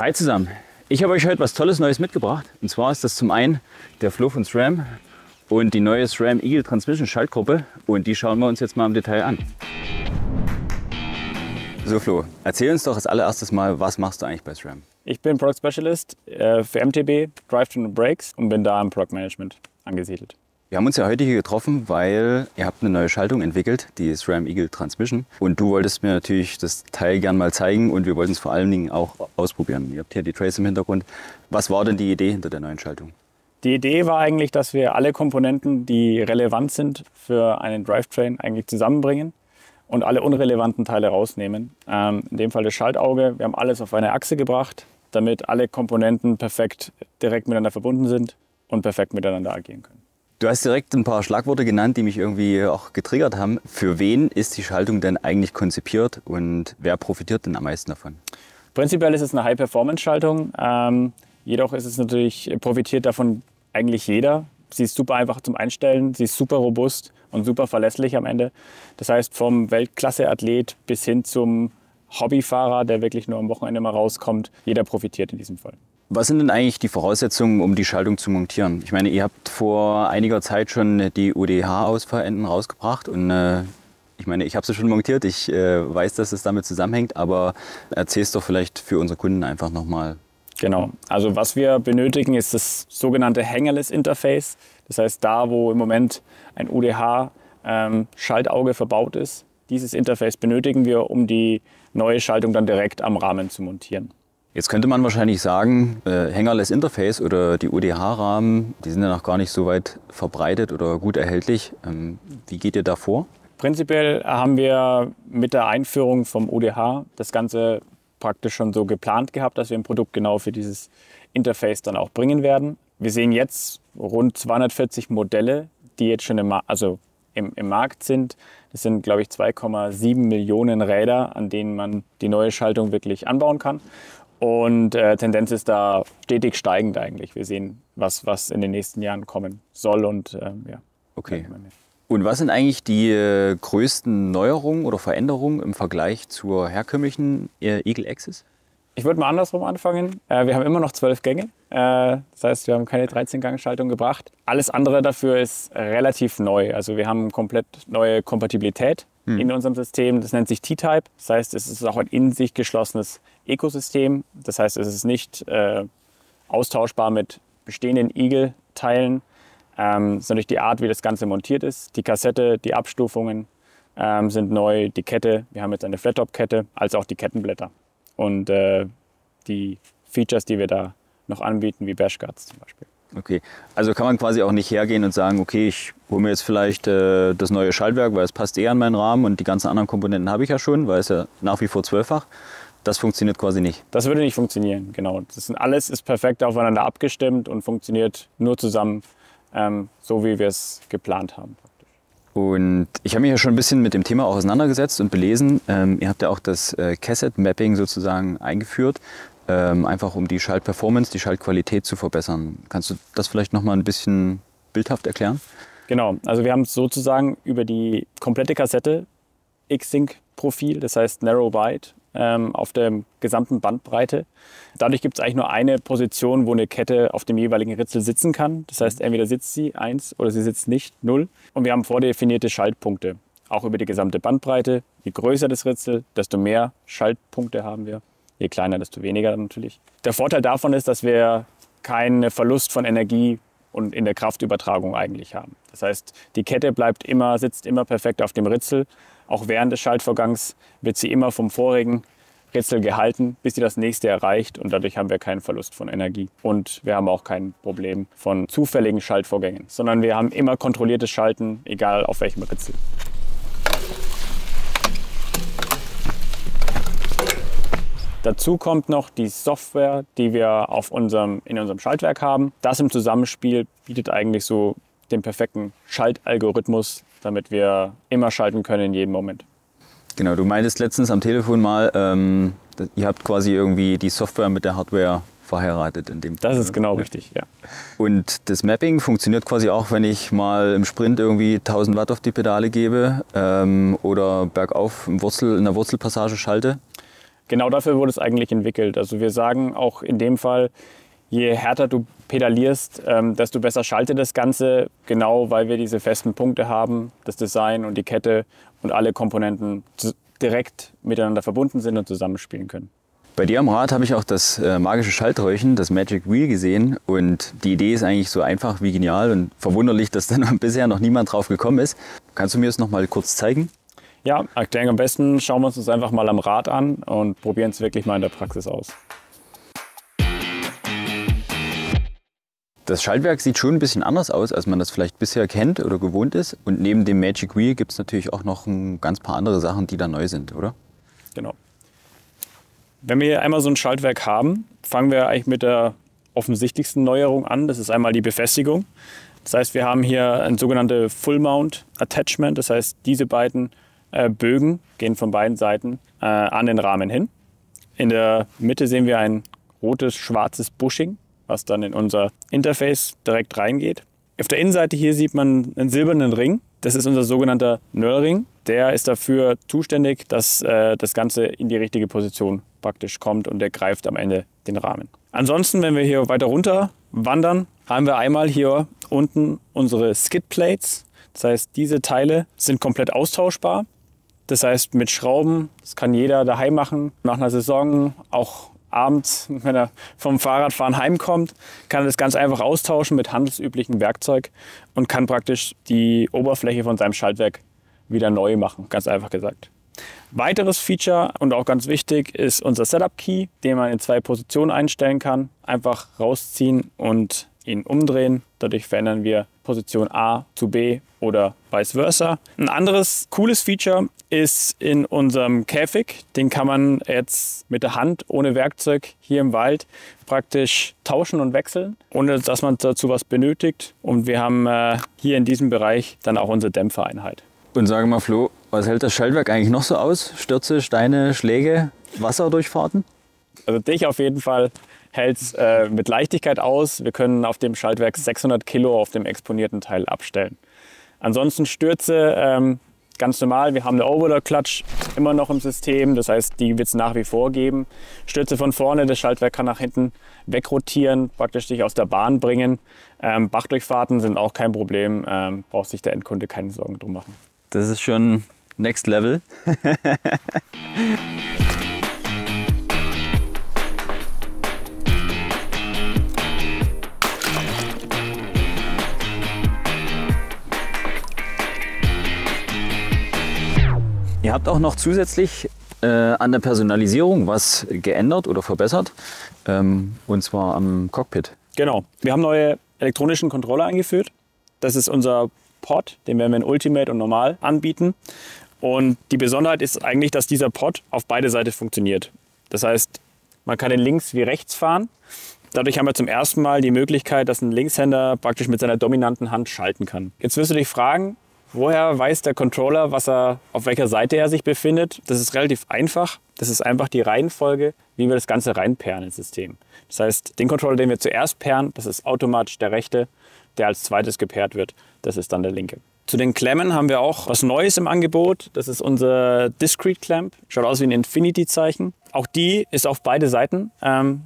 Hi zusammen, ich habe euch heute was Tolles Neues mitgebracht. Und zwar ist das zum einen der Flo von SRAM und die neue SRAM Eagle Transmission Schaltgruppe. Und die schauen wir uns jetzt mal im Detail an. So Flo, erzähl uns doch als allererstes mal, was machst du eigentlich bei SRAM? Ich bin Product Specialist für MTB, Drivetrain und Brakes und bin da im Product Management angesiedelt. Wir haben uns ja heute hier getroffen, weil ihr habt eine neue Schaltung entwickelt, die SRAM Eagle Transmission. Und du wolltest mir natürlich das Teil gern mal zeigen und wir wollten es vor allen Dingen auch ausprobieren. Ihr habt hier die Trace im Hintergrund. Was war denn die Idee hinter der neuen Schaltung? Die Idee war eigentlich, dass wir alle Komponenten, die relevant sind für einen Drivetrain, eigentlich zusammenbringen und alle unrelevanten Teile rausnehmen. In dem Fall das Schaltauge. Wir haben alles auf eine Achse gebracht, damit alle Komponenten perfekt direkt miteinander verbunden sind und perfekt miteinander agieren können. Du hast direkt ein paar Schlagworte genannt, die mich irgendwie auch getriggert haben. Für wen ist die Schaltung denn eigentlich konzipiert und wer profitiert denn am meisten davon? Prinzipiell ist es eine High-Performance-Schaltung. Jedoch ist es natürlich, profitiert davon eigentlich jeder. Sie ist super einfach zum Einstellen, sie ist super robust und super verlässlich am Ende. Das heißt, vom Weltklasse-Athlet bis hin zum Hobbyfahrer, der wirklich nur am Wochenende mal rauskommt, jeder profitiert in diesem Fall. Was sind denn eigentlich die Voraussetzungen, um die Schaltung zu montieren? Ich meine, ihr habt vor einiger Zeit schon die UDH-Ausfahrenden rausgebracht und ich meine, ich habe sie schon montiert, ich weiß, dass es damit zusammenhängt, aber erzähl es doch vielleicht für unsere Kunden einfach nochmal. Genau, also was wir benötigen, ist das sogenannte Hängerless Interface. Das heißt, da wo im Moment ein UDH-Schaltauge verbaut ist, dieses Interface benötigen wir, um die neue Schaltung dann direkt am Rahmen zu montieren. Jetzt könnte man wahrscheinlich sagen, Hängerless Interface oder die UDH-Rahmen, die sind ja noch gar nicht so weit verbreitet oder gut erhältlich. Wie geht ihr da vor? Prinzipiell haben wir mit der Einführung vom UDH das Ganze praktisch schon so geplant gehabt, dass wir ein Produkt genau für dieses Interface dann auch bringen werden. Wir sehen jetzt rund 240 Modelle, die jetzt schon im Markt sind. Das sind, glaube ich, 2,7 Millionen Räder, an denen man die neue Schaltung wirklich anbauen kann. Und Tendenz ist da stetig steigend eigentlich. Wir sehen, was in den nächsten Jahren kommen soll und ja. Okay. Und was sind eigentlich die größten Neuerungen oder Veränderungen im Vergleich zur herkömmlichen Eagle Axis? Ich würde mal andersrum anfangen. Wir haben immer noch 12 Gänge. Das heißt, wir haben keine 13-Gang-Schaltung gebracht. Alles andere dafür ist relativ neu. Also wir haben komplett neue Kompatibilität in unserem System. Das nennt sich T-Type. Das heißt, es ist auch ein in sich geschlossenes Ökosystem. Das heißt, es ist nicht austauschbar mit bestehenden Eagle-Teilen, sondern durch die Art, wie das Ganze montiert ist. Die Kassette, die Abstufungen sind neu. Die Kette, wir haben jetzt eine Flat-Top-Kette, als auch die Kettenblätter. Und die Features, die wir da noch anbieten, wie Bashguards zum Beispiel. Okay, also kann man quasi auch nicht hergehen und sagen, okay, ich hole mir jetzt vielleicht das neue Schaltwerk, weil es passt eher an meinen Rahmen und die ganzen anderen Komponenten habe ich ja schon, weil es ja nach wie vor 12-fach. Das funktioniert quasi nicht. Das würde nicht funktionieren, genau. Alles ist perfekt aufeinander abgestimmt und funktioniert nur zusammen, so wie wir es geplant haben. Und ich habe mich ja schon ein bisschen mit dem Thema auch auseinandergesetzt und belesen. Ihr habt ja auch das Cassette Mapping sozusagen eingeführt, einfach um die Schaltperformance, die Schaltqualität zu verbessern. Kannst du das vielleicht noch mal ein bisschen bildhaft erklären? Genau, also wir haben sozusagen über die komplette Kassette X-Sync-Profil, das heißt Narrow Byte, auf der gesamten Bandbreite. Dadurch gibt es eigentlich nur eine Position, wo eine Kette auf dem jeweiligen Ritzel sitzen kann. Das heißt, entweder sitzt sie 1 oder sie sitzt nicht 0. Und wir haben vordefinierte Schaltpunkte, auch über die gesamte Bandbreite. Je größer das Ritzel, desto mehr Schaltpunkte haben wir. Je kleiner, desto weniger natürlich. Der Vorteil davon ist, dass wir keinen Verlust von Energie und in der Kraftübertragung eigentlich haben. Das heißt, die Kette sitzt immer perfekt auf dem Ritzel. Auch während des Schaltvorgangs wird sie immer vom vorigen Ritzel gehalten, bis sie das nächste erreicht. Und dadurch haben wir keinen Verlust von Energie. Und wir haben auch kein Problem von zufälligen Schaltvorgängen, sondern wir haben immer kontrolliertes Schalten, egal auf welchem Ritzel. Dazu kommt noch die Software, die wir in unserem Schaltwerk haben. Das im Zusammenspiel bietet eigentlich so den perfekten Schaltalgorithmus, damit wir immer schalten können in jedem Moment. Genau, du meintest letztens am Telefon mal, ihr habt quasi irgendwie die Software mit der Hardware verheiratet. Das ist genau richtig, ja. Und das Mapping funktioniert quasi auch, wenn ich mal im Sprint irgendwie 1000 Watt auf die Pedale gebe oder bergauf in der Wurzelpassage schalte? Genau dafür wurde es eigentlich entwickelt. Also wir sagen auch in dem Fall, je härter du pedalierst, desto besser schaltet das Ganze, genau weil wir diese festen Punkte haben, das Design und die Kette und alle Komponenten direkt miteinander verbunden sind und zusammenspielen können. Bei dir am Rad habe ich auch das magische Schalthäuschen, das Magic Wheel gesehen, und die Idee ist eigentlich so einfach wie genial und verwunderlich, dass da bisher noch niemand drauf gekommen ist. Kannst du mir das noch mal kurz zeigen? Ja, ich denke, am besten schauen wir uns das einfach mal am Rad an und probieren es wirklich mal in der Praxis aus. Das Schaltwerk sieht schon ein bisschen anders aus, als man das vielleicht bisher kennt oder gewohnt ist. Und neben dem Magic Wheel gibt es natürlich auch noch ein ganz paar andere Sachen, die da neu sind, oder? Genau. Wenn wir hier einmal so ein Schaltwerk haben, fangen wir eigentlich mit der offensichtlichsten Neuerung an. Das ist einmal die Befestigung. Das heißt, wir haben hier ein sogenanntes Full Mount Attachment. Das heißt, diese beiden Bögen gehen von beiden Seiten an den Rahmen hin. In der Mitte sehen wir ein rotes, schwarzes Bushing, was dann in unser Interface direkt reingeht. Auf der Innenseite hier sieht man einen silbernen Ring. Das ist unser sogenannter Knurlring. Der ist dafür zuständig, dass das Ganze in die richtige Position praktisch kommt und der greift am Ende den Rahmen. Ansonsten, wenn wir hier weiter runter wandern, haben wir einmal hier unten unsere Skid Plates. Das heißt, diese Teile sind komplett austauschbar. Das heißt, mit Schrauben, das kann jeder daheim machen, nach einer Saison, auch abends, wenn er vom Fahrradfahren heimkommt, kann er das ganz einfach austauschen mit handelsüblichem Werkzeug und kann praktisch die Oberfläche von seinem Schaltwerk wieder neu machen, ganz einfach gesagt. Weiteres Feature und auch ganz wichtig ist unser Setup Key, den man in 2 Positionen einstellen kann. Einfach rausziehen und ihn umdrehen. Dadurch verändern wir Position A zu B oder vice versa. Ein anderes cooles Feature ist in unserem Käfig. Den kann man jetzt mit der Hand ohne Werkzeug hier im Wald praktisch tauschen und wechseln, ohne dass man dazu was benötigt. Und wir haben hier in diesem Bereich dann auch unsere Dämpfereinheit. Und sage mal, Flo, was hält das Schaltwerk eigentlich noch so aus? Stürze, Steine, Schläge, Wasserdurchfahrten? Also dich auf jeden Fall hält es mit Leichtigkeit aus. Wir können auf dem Schaltwerk 600 Kilo auf dem exponierten Teil abstellen. Ansonsten Stürze ganz normal. Wir haben eine Overload-Clutch immer noch im System. Das heißt, die wird es nach wie vor geben. Stürze von vorne, das Schaltwerk kann nach hinten wegrotieren, praktisch dich aus der Bahn bringen. Bachdurchfahrten sind auch kein Problem. Braucht sich der Endkunde keine Sorgen drum machen. Das ist schon Next Level. Ihr habt auch noch zusätzlich an der Personalisierung was geändert oder verbessert, und zwar am Cockpit. Genau, wir haben neue elektronischen Controller eingeführt. Das ist unser Pod, den werden wir in Ultimate und Normal anbieten. Und die Besonderheit ist eigentlich, dass dieser Pod auf beide Seiten funktioniert. Das heißt, man kann in links wie rechts fahren. Dadurch haben wir zum ersten Mal die Möglichkeit, dass ein Linkshänder praktisch mit seiner dominanten Hand schalten kann. Jetzt wirst du dich fragen, woher weiß der Controller, auf welcher Seite er sich befindet? Das ist relativ einfach. Das ist einfach die Reihenfolge, wie wir das Ganze reinpairen ins System. Das heißt, den Controller, den wir zuerst pairen, das ist automatisch der rechte. Der als zweites gepairt wird, das ist dann der linke. Zu den Klemmen haben wir auch was Neues im Angebot. Das ist unser Discrete Clamp. Schaut aus wie ein Infinity-Zeichen. Auch die ist auf beide Seiten, kann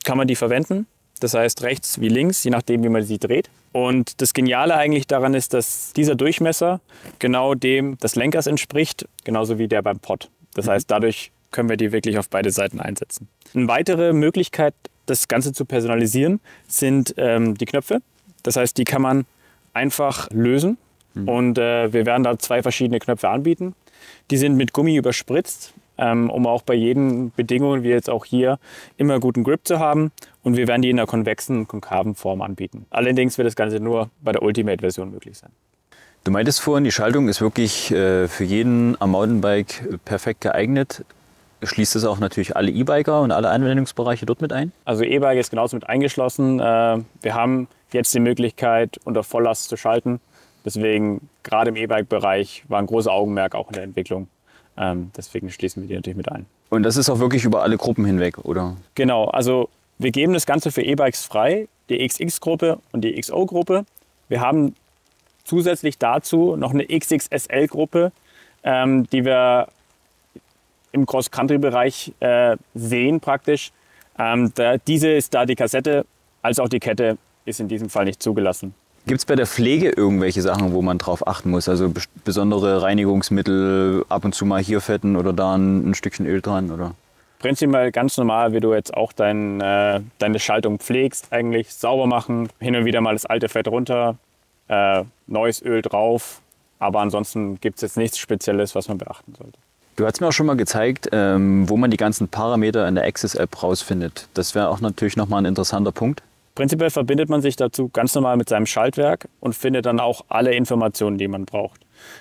man die verwenden. Das heißt rechts wie links, je nachdem wie man sie dreht. Und das Geniale eigentlich daran ist, dass dieser Durchmesser genau dem des Lenkers entspricht, genauso wie der beim Pod. Das heißt, dadurch können wir die wirklich auf beide Seiten einsetzen. Eine weitere Möglichkeit, das Ganze zu personalisieren, sind die Knöpfe. Das heißt, die kann man einfach lösen und wir werden da 2 verschiedene Knöpfe anbieten. Die sind mit Gummi überspritzt, um auch bei jeden Bedingungen, wie jetzt auch hier, immer guten Grip zu haben. Und wir werden die in einer konvexen, konkaven Form anbieten. Allerdings wird das Ganze nur bei der Ultimate-Version möglich sein. Du meintest vorhin, die Schaltung ist wirklich für jeden am Mountainbike perfekt geeignet. Schließt das auch natürlich alle E-Biker und alle Anwendungsbereiche dort mit ein? Also E-Bike ist genauso mit eingeschlossen. Wir haben jetzt die Möglichkeit, unter Volllast zu schalten. Deswegen, gerade im E-Bike-Bereich, war ein großer Augenmerk auch in der Entwicklung. Deswegen schließen wir die natürlich mit ein. Und das ist auch wirklich über alle Gruppen hinweg, oder? Genau, also wir geben das Ganze für E-Bikes frei, die XX-Gruppe und die XO-Gruppe. Wir haben zusätzlich dazu noch eine XXSL-Gruppe, die wir im Cross-Country-Bereich sehen praktisch. Diese ist da die Kassette, als auch die Kette ist in diesem Fall nicht zugelassen. Gibt es bei der Pflege irgendwelche Sachen, wo man drauf achten muss? Also besondere Reinigungsmittel, ab und zu mal hier fetten oder da ein Stückchen Öl dran? Oder? Prinzipiell ganz normal, wie du jetzt auch deine Schaltung pflegst, eigentlich sauber machen, hin und wieder mal das alte Fett runter, neues Öl drauf. Aber ansonsten gibt es jetzt nichts Spezielles, was man beachten sollte. Du hast mir auch schon mal gezeigt, wo man die ganzen Parameter in der Access-App rausfindet. Das wäre auch natürlich nochmal ein interessanter Punkt. Prinzipiell verbindet man sich dazu ganz normal mit seinem Schaltwerk und findet dann auch alle Informationen, die man braucht.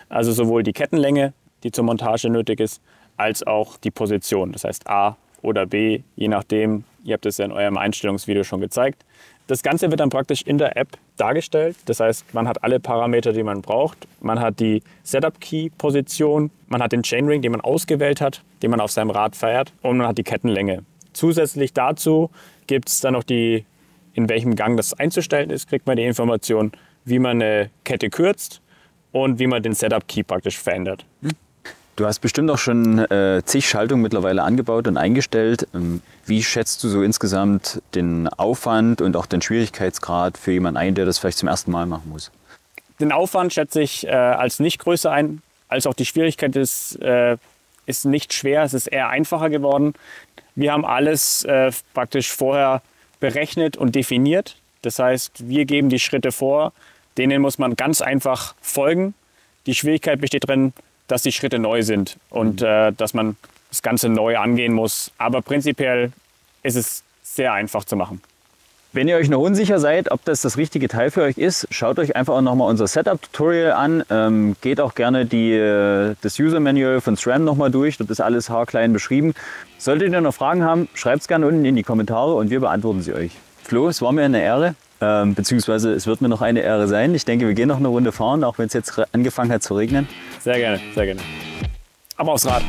Also sowohl die Kettenlänge, die zur Montage nötig ist, als auch die Position. Das heißt A oder B, je nachdem. Ihr habt es ja in eurem Einstellungsvideo schon gezeigt. Das Ganze wird dann praktisch in der App dargestellt. Das heißt, man hat alle Parameter, die man braucht. Man hat die Setup-Key-Position, man hat den Chainring, den man ausgewählt hat, den man auf seinem Rad fährt, und man hat die Kettenlänge. Zusätzlich dazu gibt es dann noch in welchem Gang das einzustellen ist, kriegt man die Information, wie man eine Kette kürzt und wie man den Setup-Key praktisch verändert. Du hast bestimmt auch schon zig Schaltungen mittlerweile angebaut und eingestellt. Wie schätzt du so insgesamt den Aufwand und auch den Schwierigkeitsgrad für jemanden ein, der das vielleicht zum ersten Mal machen muss? Den Aufwand schätze ich als nicht größer ein, als auch die Schwierigkeit ist nicht schwer, es ist eher einfacher geworden. Wir haben alles praktisch vorher berechnet und definiert. Das heißt, wir geben die Schritte vor, denen muss man ganz einfach folgen. Die Schwierigkeit besteht darin, dass die Schritte neu sind und dass man das Ganze neu angehen muss. Aber prinzipiell ist es sehr einfach zu machen. Wenn ihr euch noch unsicher seid, ob das richtige Teil für euch ist, schaut euch einfach auch nochmal unser Setup-Tutorial an. Geht auch gerne das User-Manual von SRAM nochmal durch. Dort ist alles haarklein beschrieben. Solltet ihr noch Fragen haben, schreibt es gerne unten in die Kommentare und wir beantworten sie euch. Flo, es war mir eine Ehre, beziehungsweise es wird mir noch eine Ehre sein. Ich denke, wir gehen noch eine Runde fahren, auch wenn es jetzt angefangen hat zu regnen. Sehr gerne, sehr gerne. Aber aufs Rad.